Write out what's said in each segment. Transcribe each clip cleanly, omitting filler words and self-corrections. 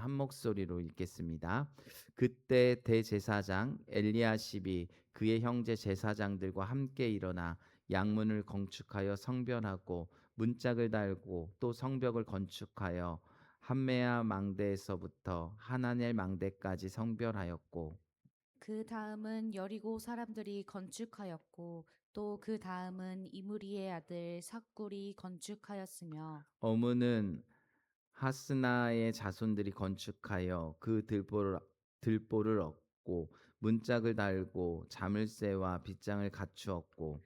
한 목소리로 읽겠습니다. 그때 대제사장 엘리야십이 그의 형제 제사장들과 함께 일어나 양문을 건축하여 성별하고 문짝을 달고 또 성벽을 건축하여 함메아 망대에서부터 하나넬 망대까지 성별하였고 그 다음은 여리고 사람들이 건축하였고 또 그 다음은 이무리의 아들 삭굴이 건축하였으며 어문은 하스나의 자손들이 건축하여 그 들보를 얻고 문짝을 달고 자물쇠와 빗장을 갖추었고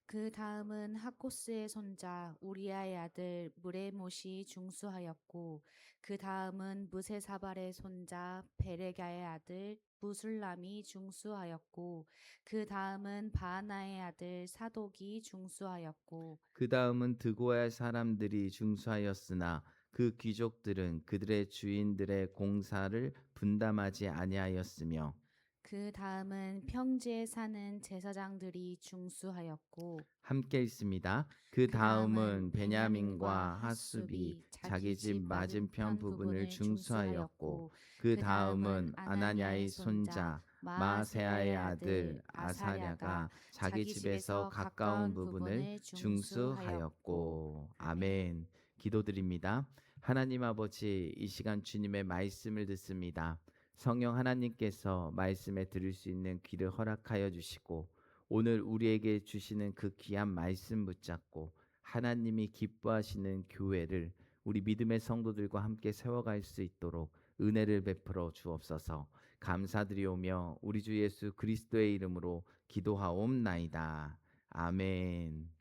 그 다음은 하코스의 손자 우리아의 아들 무레못이 중수하였고 그 다음은 무세사발의 손자 베레가의 아들 무술람이 중수하였고 그 다음은 바하나의 아들 사독이 중수하였고 그 다음은 드고야 사람들이 중수하였으나 그 귀족들은 그들의 주인들의 공사를 분담하지 아니하였으며 그 다음은 평지에 사는 제사장들이 중수하였고 함께 있습니다. 그 그 다음은 다음은 베냐민과 베냐민과 핫숲이 핫숲이 자기 자기 집 집 맞은편 맞은편 부분을 부분을 중수하였고 중수하였고 그 그 다음은 다음은 아나니아의 아나냐의 손자 손자 마아세야의 마아세야의 아들 아들 아사랴가 아사랴가 자기 자기 집에서 집에서 가까운 가까운 부분을 부분을 중수하였고 중수하였고 아멘. 아멘. 기도드립니다. 하나님 아버지, 이 시간 주님의 말씀을 듣습니다. 성령 하나님께서 말씀에 들을 수 있는 귀를 허락하여 주시고 오늘 우리에게 주시는 그 귀한 말씀 붙잡고 하나님이 기뻐하시는 교회를 우리 믿음의 성도들과 함께 세워갈 수 있도록 은혜를 베풀어 주옵소서. 감사드리오며 우리 주 예수 그리스도의 이름으로 기도하옵나이다. 아멘.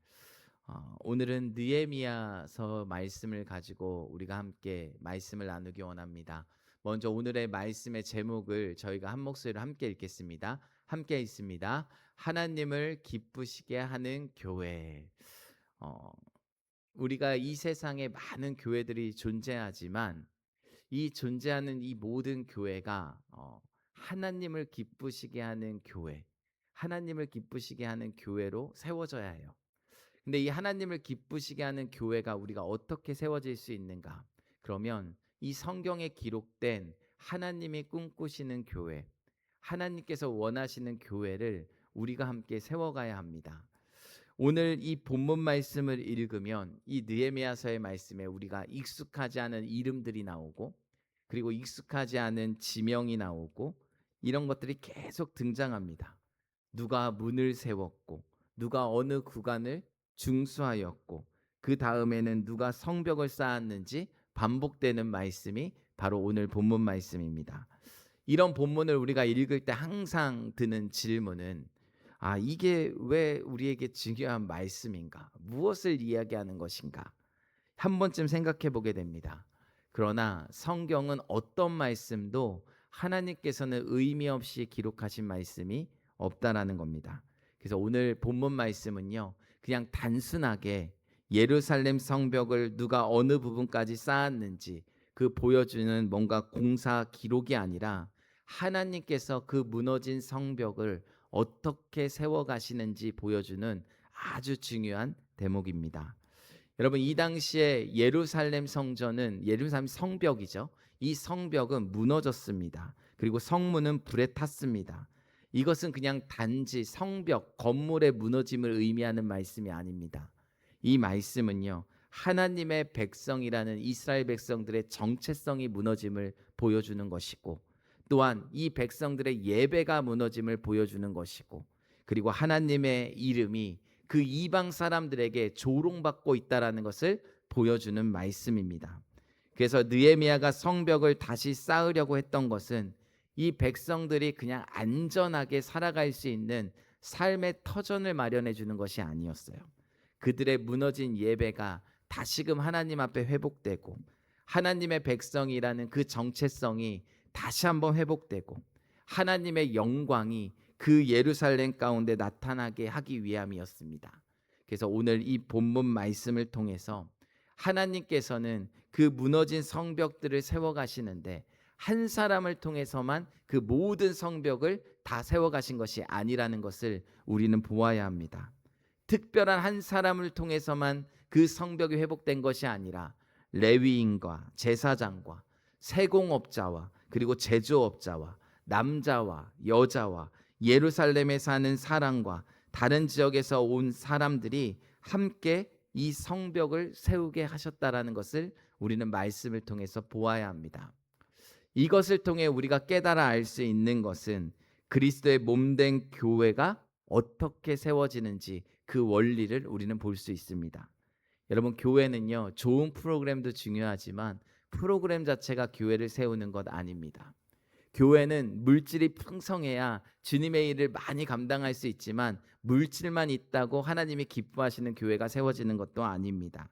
오늘은 느헤미야서 말씀을 가지고 우리가 함께 말씀을 나누기 원합니다. 먼저 오늘의 말씀의 제목을 저희가 한 목소리로 함께 읽겠습니다. 함께 있습니다. 하나님을 기쁘시게 하는 교회. 어, 우리가 이 세상에 많은 교회들이 존재하지만 이 존재하는 이 모든 교회가 하나님을 기쁘시게 하는 교회, 하나님을 기쁘시게 하는 교회로 세워져야 해요. 근데 이 하나님을 기쁘시게 하는 교회가 우리가 어떻게 세워질 수 있는가? 그러면 이 성경에 기록된 하나님이 꿈꾸시는 교회, 하나님께서 원하시는 교회를 우리가 함께 세워가야 합니다. 오늘 이 본문 말씀을 읽으면 이 느헤미야서의 말씀에 우리가 익숙하지 않은 이름들이 나오고 그리고 익숙하지 않은 지명이 나오고 이런 것들이 계속 등장합니다. 누가 문을 세웠고 누가 어느 구간을 중수하였고 그 다음에는 누가 성벽을 쌓았는지 반복되는 말씀이 바로 오늘 본문 말씀입니다. 이런 본문을 우리가 읽을 때 항상 드는 질문은 이게 왜 우리에게 중요한 말씀인가? 무엇을 이야기하는 것인가? 한 번쯤 생각해 보게 됩니다. 그러나 성경은 어떤 말씀도 하나님께서는 의미 없이 기록하신 말씀이 없다라는 겁니다. 그래서 오늘 본문 말씀은요, 그냥 단순하게 예루살렘 성벽을 누가 어느 부분까지 쌓았는지 그 보여주는 뭔가 공사 기록이 아니라 하나님께서 그 무너진 성벽을 어떻게 세워가시는지 보여주는 아주 중요한 대목입니다. 여러분, 이 당시에 예루살렘 성전은 예루살렘 성벽이죠. 이 성벽은 무너졌습니다. 그리고 성문은 불에 탔습니다. 이것은 그냥 단지 성벽, 건물의 무너짐을 의미하는 말씀이 아닙니다. 이 말씀은요, 하나님의 백성이라는 이스라엘 백성들의 정체성이 무너짐을 보여주는 것이고, 또한 이 백성들의 예배가 무너짐을 보여주는 것이고, 그리고 하나님의 이름이 그 이방 사람들에게 조롱받고 있다라는 것을 보여주는 말씀입니다. 그래서 느헤미야가 성벽을 다시 쌓으려고 했던 것은 이 백성들이 그냥 안전하게 살아갈 수 있는 삶의 터전을 마련해 주는 것이 아니었어요. 그들의 무너진 예배가 다시금 하나님 앞에 회복되고 하나님의 백성이라는 그 정체성이 다시 한번 회복되고 하나님의 영광이 그 예루살렘 가운데 나타나게 하기 위함이었습니다. 그래서 오늘 이 본문 말씀을 통해서 하나님께서는 그 무너진 성벽들을 세워가시는데 한 사람을 통해서만 그 모든 성벽을 다 세워가신 것이 아니라는 것을 우리는 보아야 합니다. 특별한 한 사람을 통해서만 그 성벽이 회복된 것이 아니라 레위인과 제사장과 세공업자와 그리고 제조업자와 남자와 여자와 예루살렘에 사는 사람과 다른 지역에서 온 사람들이 함께 이 성벽을 세우게 하셨다라는 것을 우리는 말씀을 통해서 보아야 합니다. 이것을 통해 우리가 깨달아 알 수 있는 것은 그리스도의 몸된 교회가 어떻게 세워지는지 그 원리를 우리는 볼 수 있습니다. 여러분, 교회는요, 좋은 프로그램도 중요하지만 프로그램 자체가 교회를 세우는 것 아닙니다. 교회는 물질이 풍성해야 주님의 일을 많이 감당할 수 있지만 물질만 있다고 하나님이 기뻐하시는 교회가 세워지는 것도 아닙니다.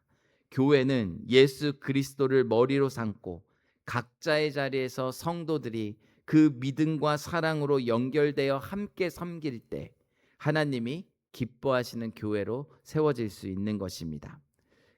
교회는 예수 그리스도를 머리로 삼고 각자의 자리에서 성도들이 그 믿음과 사랑으로 연결되어 함께 섬길 때 하나님이 기뻐하시는 교회로 세워질 수 있는 것입니다.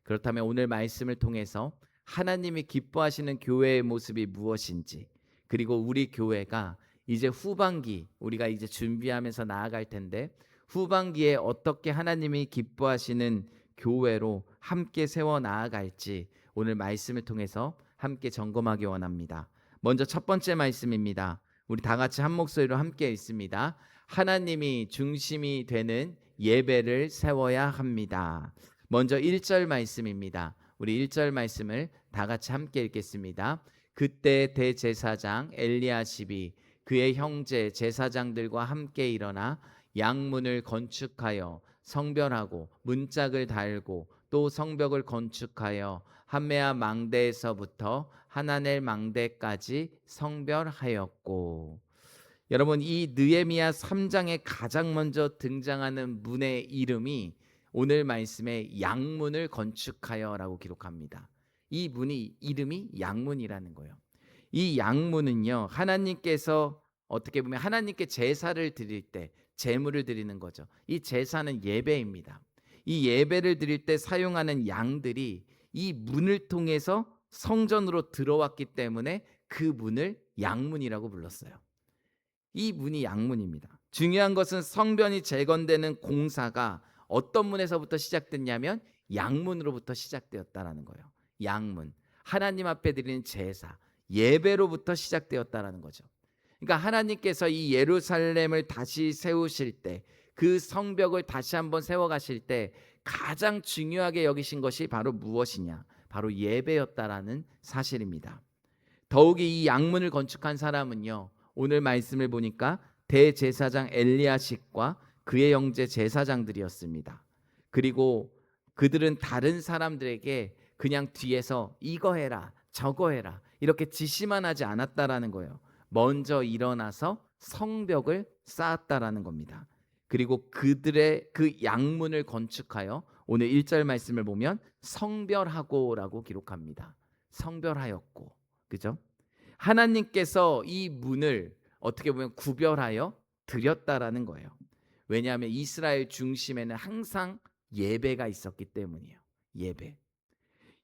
그렇다면 오늘 말씀을 통해서 하나님이 기뻐하시는 교회의 모습이 무엇인지, 그리고 우리 교회가 이제 후반기, 우리가 이제 준비하면서 나아갈 텐데 후반기에 어떻게 하나님이 기뻐하시는 교회로 함께 세워 나아갈지 오늘 말씀을 통해서 함께 점검하기 원합니다. 먼저 첫 번째 말씀입니다. 우리 다 같이 한 목소리로 함께 읽습니다. 하나님이 중심이 되는 예배를 세워야 합니다. 먼저 1절 말씀입니다. 우리 1절 말씀을 다 같이 함께 읽겠습니다. 그때 대제사장 엘리야십이 그의 형제 제사장들과 함께 일어나 양문을 건축하여 성별하고 문짝을 달고 또 성벽을 건축하여 함메아 망대에서부터 하나넬 망대까지 성별하였고. 여러분, 이 느헤미야 3장에 가장 먼저 등장하는 문의 이름이 오늘 말씀에 양문을 건축하여라고 기록합니다. 이 문이 이름이 양문이라는 거예요. 이 양문은요, 하나님께서 어떻게 보면 하나님께 제사를 드릴 때 제물을 드리는 거죠. 이 제사는 예배입니다. 이 예배를 드릴 때 사용하는 양들이 이 문을 통해서 성전으로 들어왔기 때문에 그 문을 양문이라고 불렀어요. 이 문이 양문입니다. 중요한 것은 성전이 재건되는 공사가 어떤 문에서부터 시작됐냐면 양문으로부터 시작되었다라는 거예요. 양문, 하나님 앞에 드리는 제사, 예배로부터 시작되었다라는 거죠. 그러니까 하나님께서 이 예루살렘을 다시 세우실 때, 그 성벽을 다시 한번 세워가실 때 가장 중요하게 여기신 것이 바로 무엇이냐? 바로 예배였다라는 사실입니다. 더욱이 이 양문을 건축한 사람은요, 오늘 말씀을 보니까 대제사장 엘리야십과 그의 형제 제사장들이었습니다. 그리고 그들은 다른 사람들에게 그냥 뒤에서 이거 해라 저거 해라 이렇게 지시만 하지 않았다라는 거예요. 먼저 일어나서 성벽을 쌓았다라는 겁니다. 그리고 그들의 그 양문을 건축하여 오늘 1절 말씀을 보면 성별하고라고 기록합니다. 성별하였고, 그죠? 하나님께서 이 문을 어떻게 보면 구별하여 드렸다라는 거예요. 왜냐하면 이스라엘 중심에는 항상 예배가 있었기 때문이에요. 예배.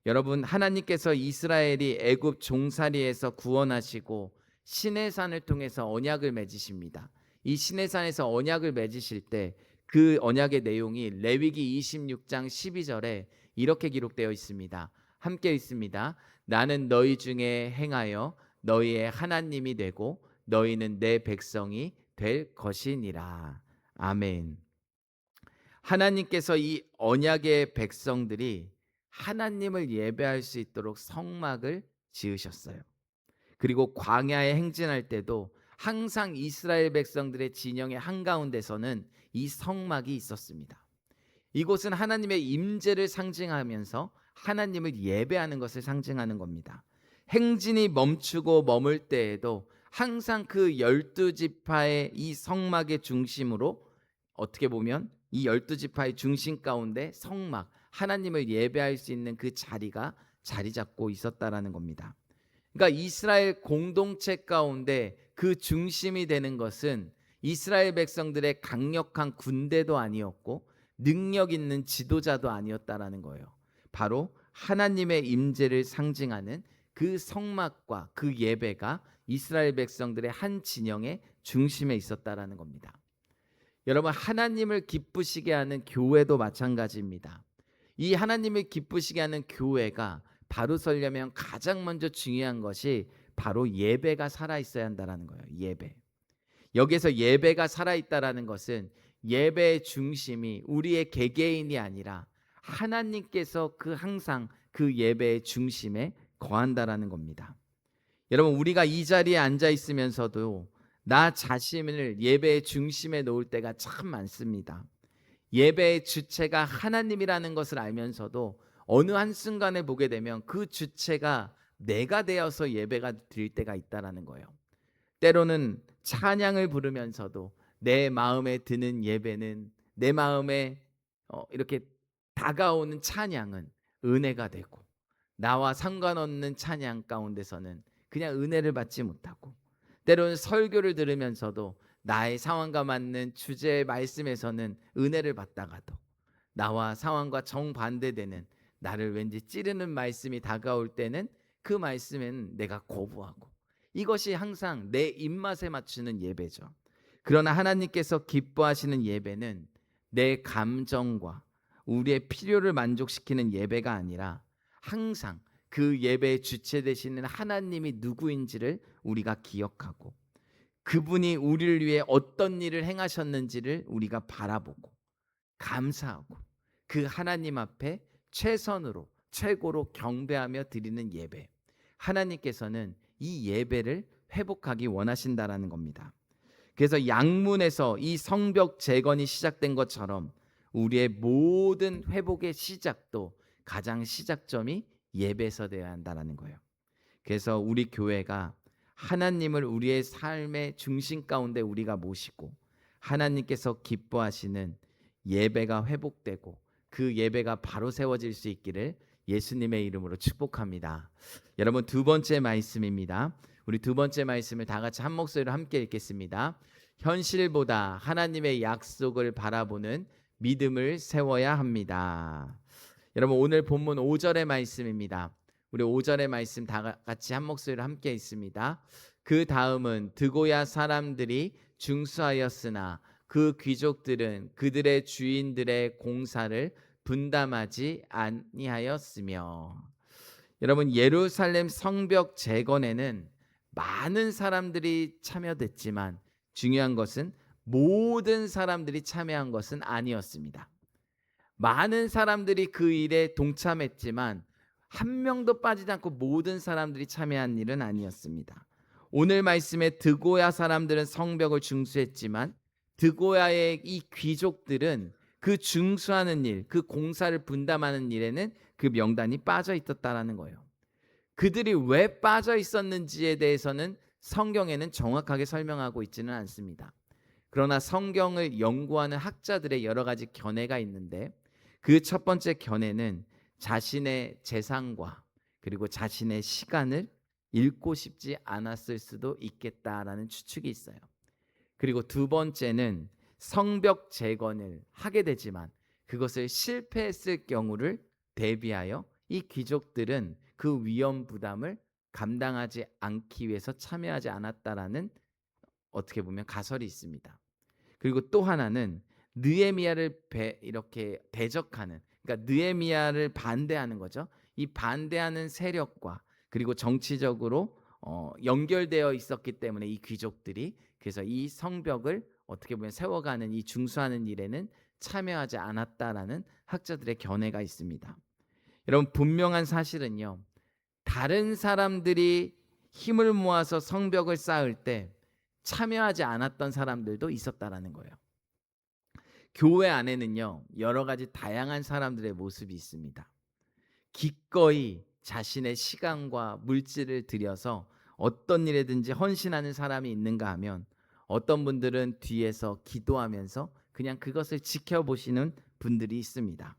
여러분, 하나님께서 이스라엘이 애굽 종살이에서 구원하시고 시내산을 통해서 언약을 맺으십니다. 이 시내산에서 언약을 맺으실 때 그 언약의 내용이 레위기 26장 12절에 이렇게 기록되어 있습니다. 함께 읽습니다. 나는 너희 중에 행하여 너희의 하나님이 되고 너희는 내 백성이 될 것이니라. 아멘. 하나님께서 이 언약의 백성들이 하나님을 예배할 수 있도록 성막을 지으셨어요. 그리고 광야에 행진할 때도 항상 이스라엘 백성들의 진영의 한가운데서는 이 성막이 있었습니다. 이곳은 하나님의 임재를 상징하면서 하나님을 예배하는 것을 상징하는 겁니다. 행진이 멈추고 머물 때에도 항상 그 12지파의 이 성막의 중심으로, 어떻게 보면 이 12지파의 중심 가운데 성막, 하나님을 예배할 수 있는 그 자리가 자리 잡고 있었다라는 겁니다. 그러니까 이스라엘 공동체 가운데 그 중심이 되는 것은 이스라엘 백성들의 강력한 군대도 아니었고 능력 있는 지도자도 아니었다라는 거예요. 바로 하나님의 임재를 상징하는 그 성막과 그 예배가 이스라엘 백성들의 한 진영의 중심에 있었다라는 겁니다. 여러분, 하나님을 기쁘시게 하는 교회도 마찬가지입니다. 이 하나님을 기쁘시게 하는 교회가 바로 서려면 가장 먼저 중요한 것이 바로 예배가 살아 있어야 한다라는 거예요. 예배. 여기서 예배가 살아 있다라는 것은 예배의 중심이 우리의 개개인이 아니라 하나님께서 항상 그 예배의 중심에 거한다라는 겁니다. 여러분, 우리가 이 자리에 앉아 있으면서도 나 자신을 예배의 중심에 놓을 때가 참 많습니다. 예배의 주체가 하나님이라는 것을 알면서도 어느 한순간에 보게 되면 그 주체가 내가 되어서 예배가 드릴 때가 있다라는 거예요. 때로는 찬양을 부르면서도 내 마음에 드는 예배는, 내 마음에 이렇게 다가오는 찬양은 은혜가 되고, 나와 상관없는 찬양 가운데서는 그냥 은혜를 받지 못하고, 때로는 설교를 들으면서도 나의 상황과 맞는 주제의 말씀에서는 은혜를 받다가도 나와 상황과 정반대되는, 나를 왠지 찌르는 말씀이 다가올 때는 그 말씀에는 내가 거부하고, 이것이 항상 내 입맛에 맞추는 예배죠. 그러나 하나님께서 기뻐하시는 예배는 내 감정과 우리의 필요를 만족시키는 예배가 아니라 항상 그 예배의 주체 되시는 하나님이 누구인지를 우리가 기억하고, 그분이 우리를 위해 어떤 일을 행하셨는지를 우리가 바라보고 감사하고 그 하나님 앞에 최선으로 최고로 경배하며 드리는 예배, 하나님께서는 이 예배를 회복하기 원하신다라는 겁니다. 그래서 양문에서 이 성벽 재건이 시작된 것처럼 우리의 모든 회복의 시작도 가장 시작점이 예배에서 되어야 한다는 거예요. 그래서 우리 교회가 하나님을 우리의 삶의 중심 가운데 우리가 모시고 하나님께서 기뻐하시는 예배가 회복되고 그 예배가 바로 세워질 수 있기를 예수님의 이름으로 축복합니다. 여러분, 두 번째 말씀입니다. 우리 두 번째 말씀을 다 같이 한 목소리로 함께 읽겠습니다. 현실보다 하나님의 약속을 바라보는 믿음을 세워야 합니다. 여러분, 오늘 본문 5절의 말씀입니다. 우리 5절의 말씀 다 같이 한 목소리로 함께 있습니다. 그 다음은 드고야 사람들이 중수하였으나 그 귀족들은 그들의 주인들의 공사를 분담하지 아니하였으며. 여러분, 예루살렘 성벽 재건에는 많은 사람들이 참여됐지만 중요한 것은 모든 사람들이 참여한 것은 아니었습니다. 많은 사람들이 그 일에 동참했지만 한 명도 빠지지 않고 모든 사람들이 참여한 일은 아니었습니다. 오늘 말씀에 드고야 사람들은 성벽을 중수했지만 드고야의 이 귀족들은 그 중수하는 일, 그 공사를 분담하는 일에는 그 명단이 빠져 있었다라는 거예요. 그들이 왜 빠져 있었는지에 대해서는 성경에는 정확하게 설명하고 있지는 않습니다. 그러나 성경을 연구하는 학자들의 여러 가지 견해가 있는데, 그 첫 번째 견해는 자신의 재산과 그리고 자신의 시간을 잃고 싶지 않았을 수도 있겠다라는 추측이 있어요. 그리고 두 번째는 성벽 재건을 하게 되지만 그것을 실패했을 경우를 대비하여 이 귀족들은 그 위험 부담을 감당하지 않기 위해서 참여하지 않았다라는, 어떻게 보면 가설이 있습니다. 그리고 또 하나는 느헤미야를 이렇게 대적하는, 그러니까 느헤미야를 반대하는 거죠. 이 반대하는 세력과 그리고 정치적으로 연결되어 있었기 때문에 이 귀족들이, 그래서 이 성벽을 어떻게 보면 세워가는 이 중수하는 일에는 참여하지 않았다라는 학자들의 견해가 있습니다. 여러분, 분명한 사실은요, 다른 사람들이 힘을 모아서 성벽을 쌓을 때 참여하지 않았던 사람들도 있었다라는 거예요. 교회 안에는요, 여러 가지 다양한 사람들의 모습이 있습니다. 기꺼이 자신의 시간과 물질을 들여서 어떤 일에든지 헌신하는 사람이 있는가 하면, 어떤 분들은 뒤에서 기도하면서 그냥 그것을 지켜보시는 분들이 있습니다.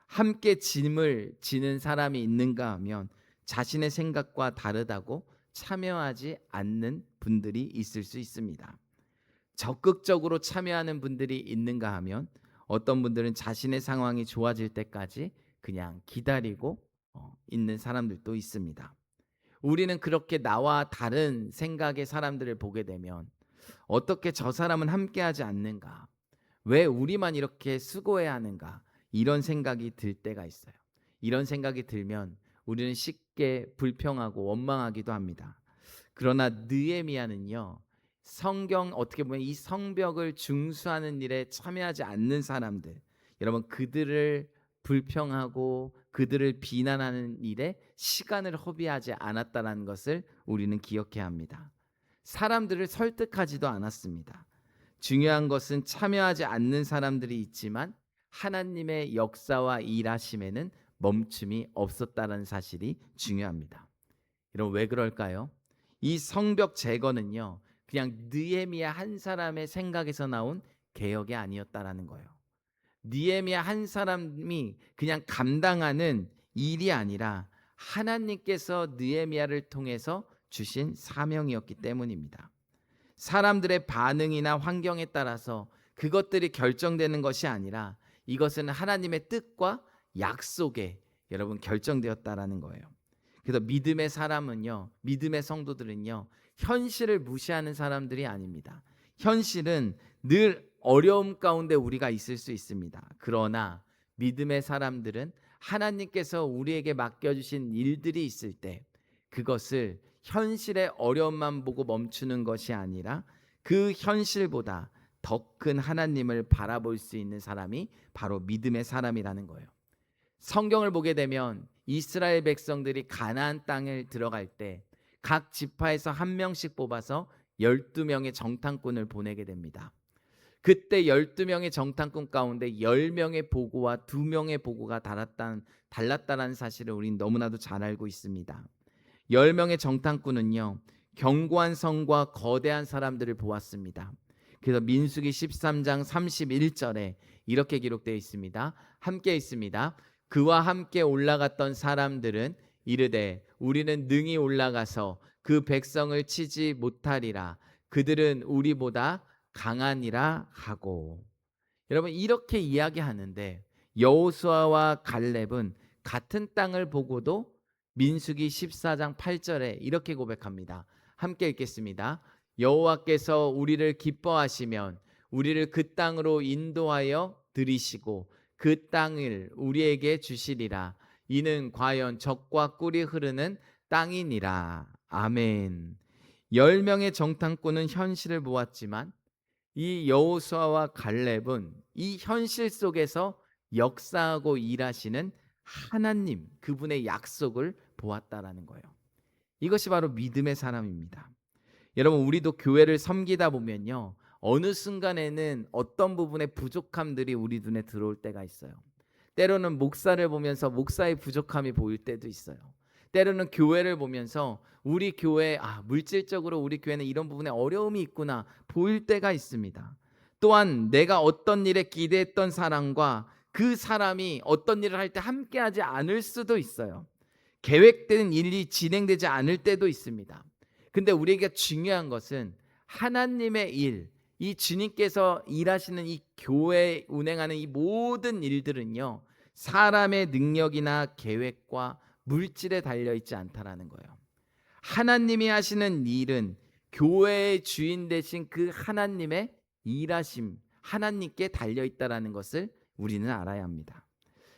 함께 짐을 지는 사람이 있는가 하면 자신의 생각과 다르다고 참여하지 않는 분들이 있을 수 있습니다. 적극적으로 참여하는 분들이 있는가 하면 어떤 분들은 자신의 상황이 좋아질 때까지 그냥 기다리고 있는 사람들도 있습니다. 우리는 그렇게 나와 다른 생각의 사람들을 보게 되면 어떻게 저 사람은 함께하지 않는가? 왜 우리만 이렇게 수고해야 하는가? 이런 생각이 들 때가 있어요. 이런 생각이 들면 우리는 쉽게 불평하고 원망하기도 합니다. 그러나 느헤미야는요, 성경 어떻게 보면 이 성벽을 중수하는 일에 참여하지 않는 사람들, 여러분 그들을 불평하고 그들을 비난하는 일에 시간을 허비하지 않았다는 것을 우리는 기억해야 합니다. 사람들을 설득하지도 않았습니다. 중요한 것은 참여하지 않는 사람들이 있지만 하나님의 역사와 일하심에는 멈춤이 없었다는 사실이 중요합니다. 여러분 왜 그럴까요? 이 성벽 재건은요, 그냥 느헤미야 한 사람의 생각에서 나온 개혁이 아니었다라는 거예요. 느헤미야 한 사람이 그냥 감당하는 일이 아니라 하나님께서 느헤미야를 통해서 주신 사명이었기 때문입니다. 사람들의 반응이나 환경에 따라서 그것들이 결정되는 것이 아니라 이것은 하나님의 뜻과 약속에 여러분 결정되었다라는 거예요. 그래서 믿음의 사람은요, 믿음의 성도들은요, 현실을 무시하는 사람들이 아닙니다. 현실은 늘 어려움 가운데 우리가 있을 수 있습니다. 그러나 믿음의 사람들은 하나님께서 우리에게 맡겨주신 일들이 있을 때 그것을 현실의 어려움만 보고 멈추는 것이 아니라 그 현실보다 더 큰 하나님을 바라볼 수 있는 사람이 바로 믿음의 사람이라는 거예요. 성경을 보게 되면 이스라엘 백성들이 가나안 땅을 들어갈 때 각 지파에서 한 명씩 뽑아서 12명의 정탐꾼을 보내게 됩니다. 그때 12명의 정탐꾼 가운데 10명의 보고와 2명의 보고가 달랐다는 사실을 우리는 너무나도 잘 알고 있습니다. 10명의 정탐꾼은요, 견고한 성과 거대한 사람들을 보았습니다. 그래서 민수기 13장 31절에 이렇게 기록되어 있습니다. 함께 있습니다. 그와 함께 올라갔던 사람들은 이르되 우리는 능히 올라가서 그 백성을 치지 못하리라. 그들은 우리보다 강하니라 하고. 여러분 이렇게 이야기하는데 여호수아와 갈렙은 같은 땅을 보고도 민수기 14장 8절에 이렇게 고백합니다. 함께 읽겠습니다. 여호와께서 우리를 기뻐하시면 우리를 그 땅으로 인도하여 들이시고 그 땅을 우리에게 주시리라. 이는 과연 젖과 꿀이 흐르는 땅이니라. 아멘. 10명의 정탐꾼은 현실을 보았지만 이 여호수아와 갈렙은 이 현실 속에서 역사하고 일하시는 하나님, 그분의 약속을 보았다라는 거예요. 이것이 바로 믿음의 사람입니다. 여러분 우리도 교회를 섬기다 보면요, 어느 순간에는 어떤 부분의 부족함들이 우리 눈에 들어올 때가 있어요. 때로는 목사를 보면서 목사의 부족함이 보일 때도 있어요. 때로는 교회를 보면서 우리 교회 물질적으로 우리 교회는 이런 부분에 어려움이 있구나 보일 때가 있습니다. 또한 내가 어떤 일에 기대했던 사람과 그 사람이 어떤 일을 할 때 함께하지 않을 수도 있어요. 계획된 일이 진행되지 않을 때도 있습니다. 근데 우리에게 중요한 것은 하나님의 일, 이 주님께서 일하시는 이 교회 운행하는 이 모든 일들은요, 사람의 능력이나 계획과 물질에 달려있지 않다라는 거예요. 하나님이 하시는 일은 교회의 주인 되신 그 하나님의 일하심, 하나님께 달려있다라는 것을 우리는 알아야 합니다.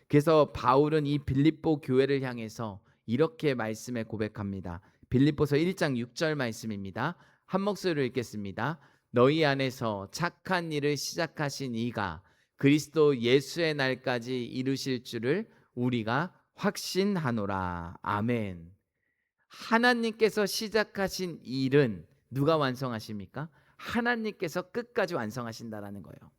그래서 바울은 이 빌립보 교회를 향해서 이렇게 말씀에 고백합니다. 빌립보서 1장 6절 말씀입니다. 한 목소리로 읽겠습니다. 너희 안에서 착한 일을 시작하신 이가 그리스도 예수의 날까지 이루실 줄을 우리가 확신하노라. 아멘. 하나님께서 시작하신 일은 누가 완성하십니까? 하나님께서 끝까지 완성하신다라는 거예요.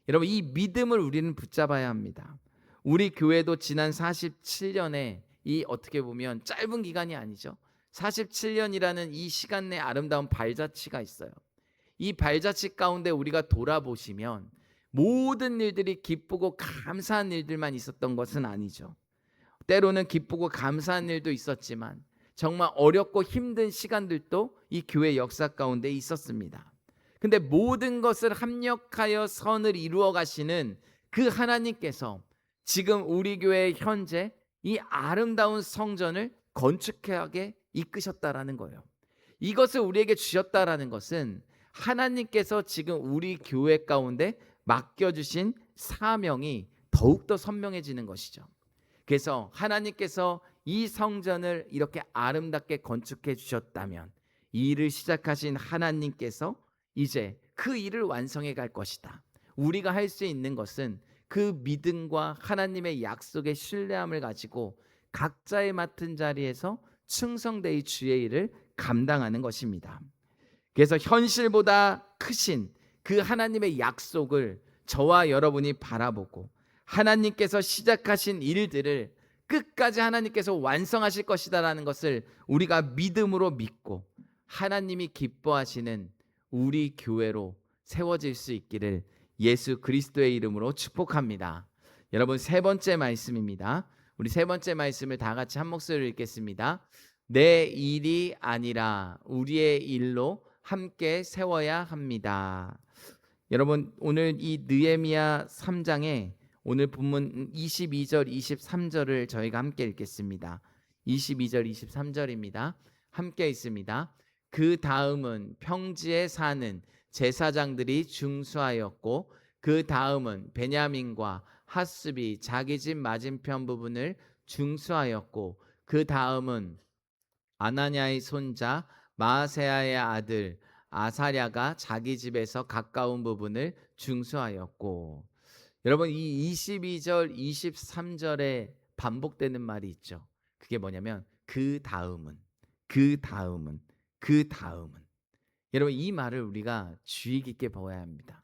여러분 이 믿음을 우리는 붙잡아야 합니다. 우리 교회도 지난 47년에 이 어떻게 보면 짧은 기간이 아니죠. 47년이라는 이 시간 내 아름다운 발자취가 있어요. 이 발자취 가운데 우리가 돌아보시면 모든 일들이 기쁘고 감사한 일들만 있었던 것은 아니죠. 때로는 기쁘고 감사한 일도 있었지만 정말 어렵고 힘든 시간들도 이 교회 역사 가운데 있었습니다. 근데 모든 것을 합력하여 선을 이루어 가시는 그 하나님께서 지금 우리 교회 현재 이 아름다운 성전을 건축하게 이끄셨다라는 거예요. 이것을 우리에게 주셨다라는 것은 하나님께서 지금 우리 교회 가운데 맡겨주신 사명이 더욱더 선명해지는 것이죠. 그래서 하나님께서 이 성전을 이렇게 아름답게 건축해 주셨다면 이 일을 시작하신 하나님께서 이제 그 일을 완성해 갈 것이다. 우리가 할 수 있는 것은 그 믿음과 하나님의 약속의 신뢰함을 가지고 각자의 맡은 자리에서 충성되이 주의 일을 감당하는 것입니다. 그래서 현실보다 크신 그 하나님의 약속을 저와 여러분이 바라보고 하나님께서 시작하신 일들을 끝까지 하나님께서 완성하실 것이다라는 것을 우리가 믿음으로 믿고 하나님이 기뻐하시는 우리 교회로 세워질 수 있기를 예수 그리스도의 이름으로 축복합니다. 여러분, 세 번째 말씀입니다. 우리 세 번째 말씀을 다 같이 한 목소리로 읽겠습니다. 내 일이 아니라 우리의 일로 함께 세워야 합니다. 여러분, 오늘 이 느헤미야 3장에 오늘 본문 22절 23절을 저희가 함께 읽겠습니다. 22절 23절입니다. 함께 있습니다. 그 다음은 평지에 사는 제사장들이 중수하였고 그 다음은 베냐민과 핫습이 자기 집 맞은편 부분을 중수하였고 그 다음은 아나냐의 손자 마아세야의 아들 아사랴가 자기 집에서 가까운 부분을 중수하였고, 여러분 이 22절 23절에 반복되는 말이 있죠. 그게 뭐냐면 그 다음은 여러분 이 말을 우리가 주의 깊게 보아야 합니다.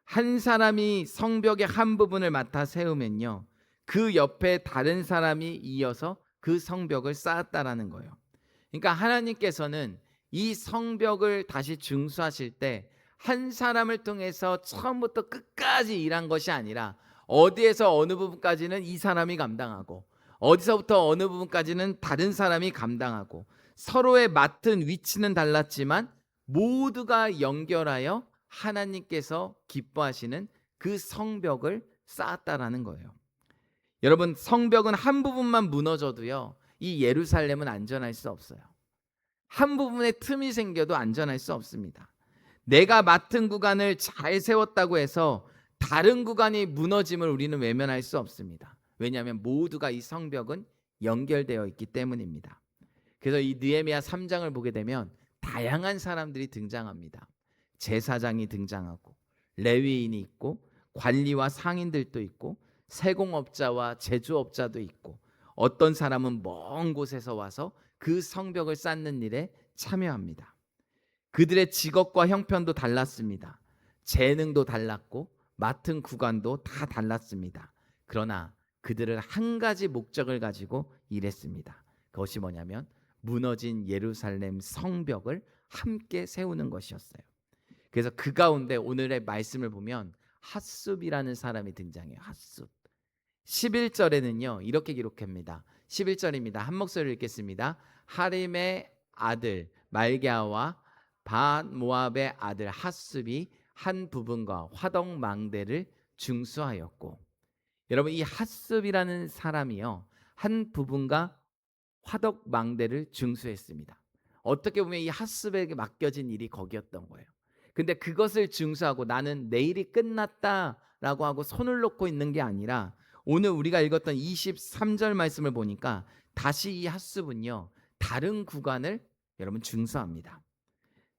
한 사람이 성벽의 한 부분을 맡아 세우면요 그 옆에 다른 사람이 이어서 그 성벽을 쌓았다라는 거예요. 그러니까 하나님께서는 이 성벽을 다시 중수하실 때 한 사람을 통해서 처음부터 끝까지 일한 것이 아니라 어디에서 어느 부분까지는 이 사람이 감당하고 어디서부터 어느 부분까지는 다른 사람이 감당하고 서로의 맡은 위치는 달랐지만 모두가 연결하여 하나님께서 기뻐하시는 그 성벽을 쌓았다라는 거예요. 여러분, 성벽은 한 부분만 무너져도요 이 예루살렘은 안전할 수 없어요. 한 부분에 틈이 생겨도 안전할 수 없습니다. 내가 맡은 구간을 잘 세웠다고 해서 다른 구간이 무너짐을 우리는 외면할 수 없습니다. 왜냐하면 모두가 이 성벽은 연결되어 있기 때문입니다. 그래서 이 느헤미야 3장을 보게 되면 다양한 사람들이 등장합니다. 제사장이 등장하고 레위인이 있고 관리와 상인들도 있고 세공업자와 제조업자도 있고 어떤 사람은 먼 곳에서 와서 그 성벽을 쌓는 일에 참여합니다. 그들의 직업과 형편도 달랐습니다. 재능도 달랐고 맡은 구간도 다 달랐습니다. 그러나 그들은 한 가지 목적을 가지고 일했습니다. 그것이 뭐냐면 무너진 예루살렘 성벽을 함께 세우는 것이었어요. 그래서 그 가운데 오늘의 말씀을 보면 핫숲이라는 사람이 등장해요. 핫숲. 11절에는요 이렇게 기록합니다. 11절입니다. 한 목소리로 읽겠습니다. 하림의 아들 말갸와 반 모압의 아들 핫숲이 한 부분과 화덕 망대를 중수하였고, 여러분 이 핫숲이라는 사람이요 한 부분과 화덕 망대를 중수했습니다. 어떻게 보면 이 핫숲에게 맡겨진 일이 거기였던 거예요. 근데 그것을 중수하고 나는 내일이 끝났다라고 하고 손을 놓고 있는 게 아니라 오늘 우리가 읽었던 23절 말씀을 보니까 다시 이 핫숲은요 다른 구간을 여러분 중수합니다.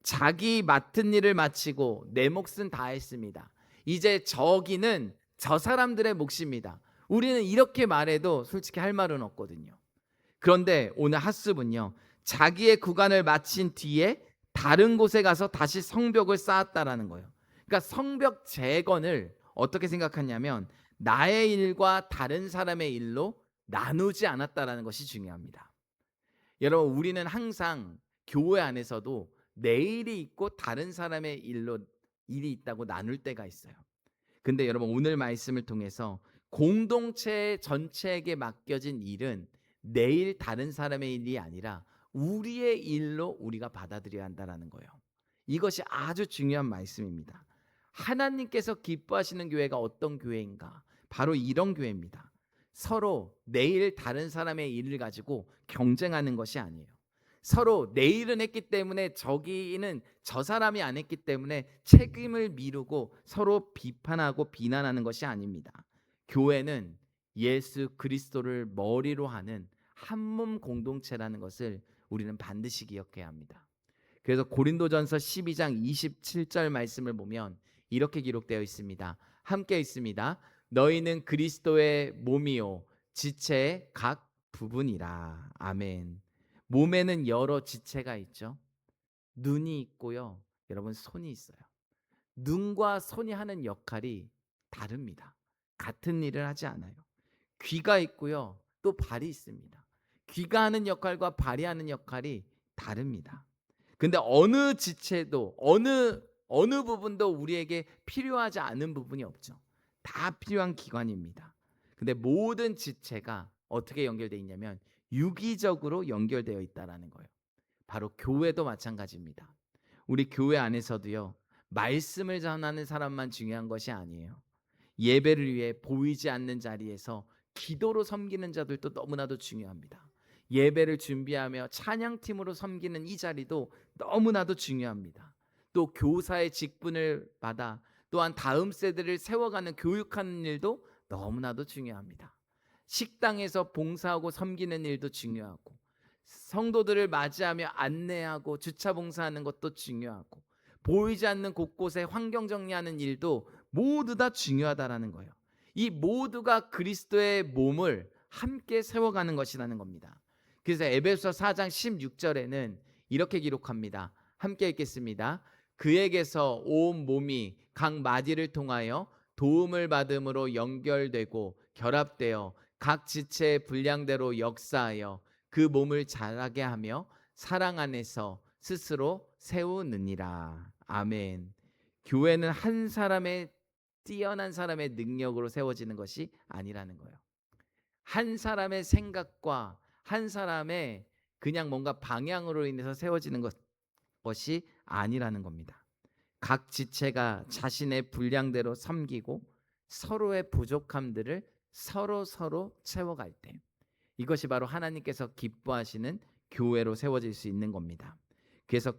자기 맡은 일을 마치고 내 몫은 다 했습니다. 이제 저기는 저 사람들의 몫입니다. 우리는 이렇게 말해도 솔직히 할 말은 없거든요. 그런데 오늘 핫숲은요 자기의 구간을 마친 뒤에 다른 곳에 가서 다시 성벽을 쌓았다라는 거예요. 그러니까 성벽 재건을 어떻게 생각하냐면 나의 일과 다른 사람의 일로 나누지 않았다라는 것이 중요합니다. 여러분 우리는 항상 교회 안에서도 내 일이 있고 다른 사람의 일이 있다고 나눌 때가 있어요. 근데 여러분 오늘 말씀을 통해서 공동체 전체에게 맡겨진 일은 내일 다른 사람의 일이 아니라 우리의 일로 우리가 받아들여야 한다는 거예요. 이것이 아주 중요한 말씀입니다. 하나님께서 기뻐하시는 교회가 어떤 교회인가? 바로 이런 교회입니다. 서로 내일 다른 사람의 일을 가지고 경쟁하는 것이 아니에요. 서로 내 일은 했기 때문에 저기는 저 사람이 안 했기 때문에 책임을 미루고 서로 비판하고 비난하는 것이 아닙니다. 교회는 예수 그리스도를 머리로 하는 한 몸 공동체라는 것을 우리는 반드시 기억해야 합니다. 그래서 고린도전서 12장 27절 말씀을 보면 이렇게 기록되어 있습니다. 함께 있습니다. 너희는 그리스도의 몸이요 지체의 각 부분이라. 아멘. 몸에는 여러 지체가 있죠. 눈이 있고요. 여러분 손이 있어요. 눈과 손이 하는 역할이 다릅니다. 같은 일을 하지 않아요. 귀가 있고요. 또 발이 있습니다. 귀가 하는 역할과 발이 하는 역할이 다릅니다. 근데 어느 지체도 어느 부분도 우리에게 필요하지 않은 부분이 없죠. 다 필요한 기관입니다. 근데 모든 지체가 어떻게 연결되어 있냐면 유기적으로 연결되어 있다라는 거예요. 바로 교회도 마찬가지입니다. 우리 교회 안에서도요. 말씀을 전하는 사람만 중요한 것이 아니에요. 예배를 위해 보이지 않는 자리에서 기도로 섬기는 자들도 너무나도 중요합니다. 예배를 준비하며 찬양팀으로 섬기는 이 자리도 너무나도 중요합니다. 또 교사의 직분을 받아 또한 다음 세대를 세워가는 교육하는 일도 너무나도 중요합니다. 식당에서 봉사하고 섬기는 일도 중요하고 성도들을 맞이하며 안내하고 주차 봉사하는 것도 중요하고 보이지 않는 곳곳에 환경 정리하는 일도 모두 다 중요하다라는 거예요. 이 모두가 그리스도의 몸을 함께 세워가는 것이라는 겁니다. 그래서 에베소 4장 16절에는 이렇게 기록합니다. 함께 읽겠습니다. 그에게서 온 몸이 각 마디를 통하여 도움을 받음으로 연결되고 결합되어 각 지체의 분량대로 역사하여 그 몸을 자라게 하며 사랑 안에서 스스로 세우느니라. 아멘. 교회는 한 사람의 뛰어난 사람의 능력으로 세워지는 것이 아니라는 거예요. 한 사람의 생각과 한 사람의 그냥 뭔가 방향으로 인해서 세워지는 것이 아니라는 겁니다. 각 지체가 자신의 분량대로 섬기고 서로의 부족함들을 서로 채워갈 때 이것이 바로 하나님께서 기뻐하시는 교회로 세워질 수 있는 겁니다. 그래서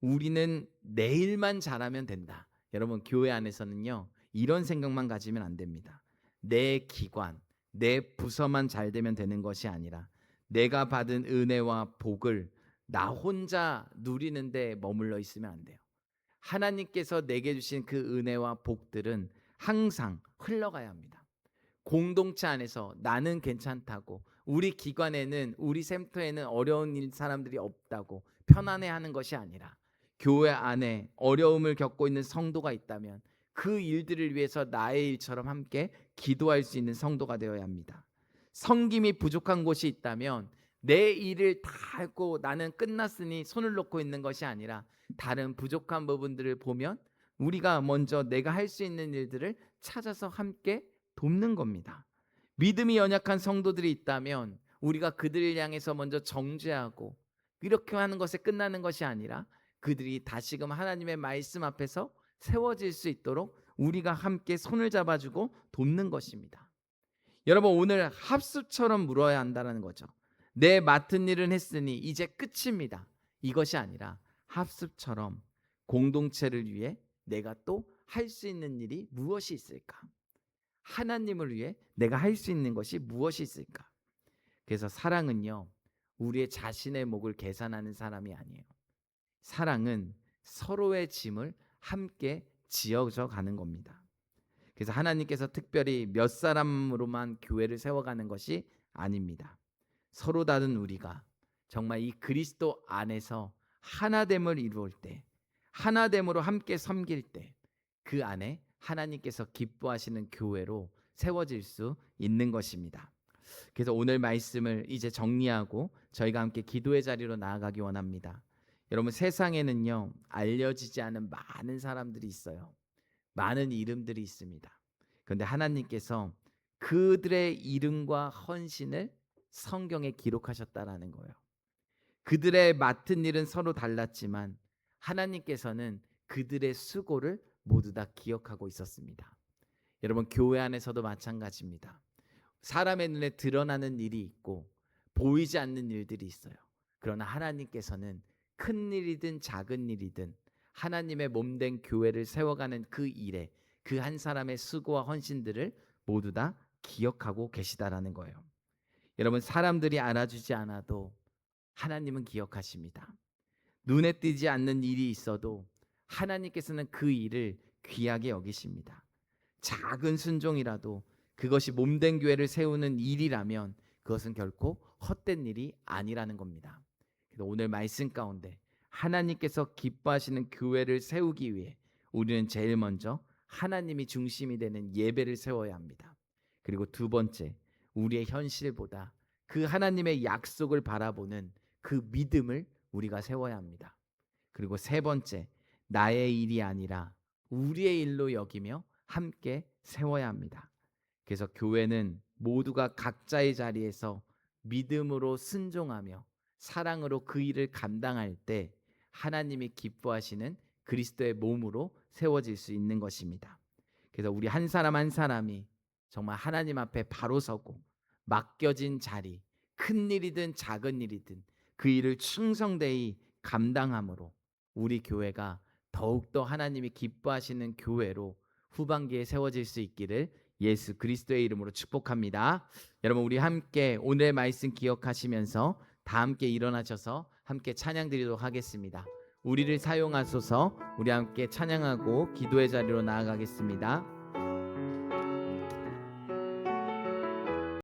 우리는 내일만 잘하면 된다. 여러분 교회 안에서는요 이런 생각만 가지면 안 됩니다. 내 기관, 내 부서만 잘 되면 되는 것이 아니라 내가 받은 은혜와 복을 나 혼자 누리는데 머물러 있으면 안 돼요. 하나님께서 내게 주신 그 은혜와 복들은 항상 흘러가야 합니다. 공동체 안에서 나는 괜찮다고 우리 기관에는 우리 센터에는 어려운 사람들이 없다고 편안해하는 것이 아니라 교회 안에 어려움을 겪고 있는 성도가 있다면 그 일들을 위해서 나의 일처럼 함께 기도할 수 있는 성도가 되어야 합니다. 섬김이 부족한 곳이 있다면 내 일을 다 하고 나는 끝났으니 손을 놓고 있는 것이 아니라 다른 부족한 부분들을 보면 우리가 먼저 내가 할 수 있는 일들을 찾아서 함께 돕는 겁니다. 믿음이 연약한 성도들이 있다면 우리가 그들을 향해서 먼저 정죄하고 이렇게 하는 것에 끝나는 것이 아니라 그들이 다시금 하나님의 말씀 앞에서 세워질 수 있도록 우리가 함께 손을 잡아주고 돕는 것입니다. 여러분 오늘 합수처럼 물어야 한다는 거죠. 내 맡은 일은 했으니 이제 끝입니다. 이것이 아니라 합수처럼 공동체를 위해 내가 또 할 수 있는 일이 무엇이 있을까? 하나님을 위해 내가 할 수 있는 것이 무엇이 있을까? 그래서 사랑은요 우리의 자신의 목을 계산하는 사람이 아니에요. 사랑은 서로의 짐을 함께 지어져 가는 겁니다. 그래서 하나님께서 특별히 몇 사람으로만 교회를 세워가는 것이 아닙니다. 서로 다른 우리가 정말 이 그리스도 안에서 하나됨을 이루을 때, 하나됨으로 함께 섬길 때 그 안에 하나님께서 기뻐하시는 교회로 세워질 수 있는 것입니다. 그래서 오늘 말씀을 이제 정리하고 저희가 함께 기도의 자리로 나아가기 원합니다. 여러분 세상에는요 알려지지 않은 많은 사람들이 있어요. 많은 이름들이 있습니다. 그런데 하나님께서 그들의 이름과 헌신을 성경에 기록하셨다라는 거예요. 그들의 맡은 일은 서로 달랐지만 하나님께서는 그들의 수고를 모두 다 기억하고 있었습니다. 여러분 교회 안에서도 마찬가지입니다. 사람의 눈에 드러나는 일이 있고 보이지 않는 일들이 있어요. 그러나 하나님께서는 큰 일이든 작은 일이든 하나님의 몸된 교회를 세워가는 그 일에 그 한 사람의 수고와 헌신들을 모두 다 기억하고 계시다라는 거예요. 여러분, 사람들이 알아주지 않아도 하나님은 기억하십니다. 눈에 띄지 않는 일이 있어도 하나님께서는 그 일을 귀하게 여기십니다. 작은 순종이라도 그것이 몸된 교회를 세우는 일이라면 그것은 결코 헛된 일이 아니라는 겁니다. 그래서 오늘 말씀 가운데 하나님께서 기뻐하시는 교회를 세우기 위해 우리는 제일 먼저 하나님이 중심이 되는 예배를 세워야 합니다. 그리고 두 번째, 우리의 현실보다 그 하나님의 약속을 바라보는 그 믿음을 우리가 세워야 합니다. 그리고 세 번째, 나의 일이 아니라 우리의 일로 여기며 함께 세워야 합니다. 그래서 교회는 모두가 각자의 자리에서 믿음으로 순종하며 사랑으로 그 일을 감당할 때 하나님이 기뻐하시는 그리스도의 몸으로 세워질 수 있는 것입니다. 그래서 우리 한 사람 한 사람이 정말 하나님 앞에 바로 서고 맡겨진 자리, 큰 일이든 작은 일이든 그 일을 충성되이 감당함으로 우리 교회가 더욱더 하나님이 기뻐하시는 교회로 후반기에 세워질 수 있기를 예수 그리스도의 이름으로 축복합니다. 여러분, 우리 함께 오늘의 말씀 기억하시면서 다 함께 일어나셔서 함께 찬양 드리도록 하겠습니다. 우리를 사용하소서. 우리 함께 찬양하고 기도의 자리로 나아가겠습니다.